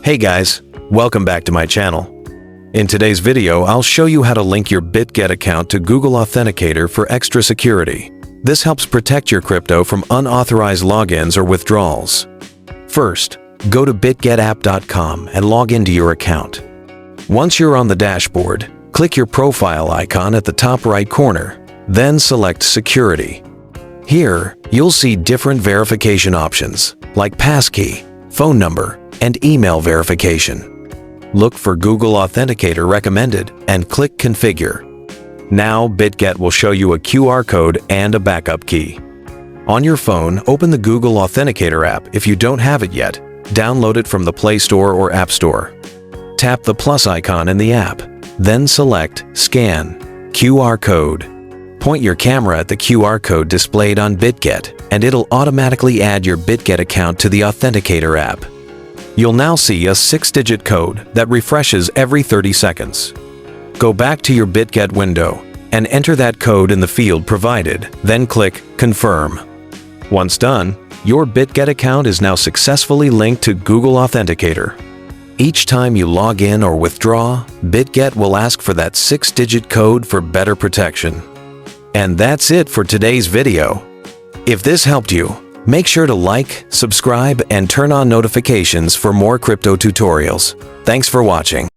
Hey guys, welcome back to my channel. In today's video, I'll show you how to link your Bitget account to Google Authenticator for extra security. This helps protect your crypto from unauthorized logins or withdrawals. First, go to bitgetapp.com and log into your account. Once you're on the dashboard, click your profile icon at the top right corner, then select Security. Here, you'll see different verification options like passkey, phone number, and email verification. Look for Google Authenticator recommended and click Configure. Now, Bitget will show you a QR code and a backup key. On your phone, open the Google Authenticator app if you don't have it yet. Download it from the Play Store or App Store. Tap the plus icon in the app, then select Scan QR Code. Point your camera at the QR code displayed on Bitget, and it'll automatically add your Bitget account to the Authenticator app. You'll now see a 6-digit code that refreshes every 30 seconds. Go back to your Bitget window and enter that code in the field provided, then click Confirm. Once done, your Bitget account is now successfully linked to Google Authenticator. Each time you log in or withdraw, Bitget will ask for that 6-digit code for better protection. And that's it for today's video. If this helped you, make sure to like, subscribe, and turn on notifications for more crypto tutorials. Thanks for watching.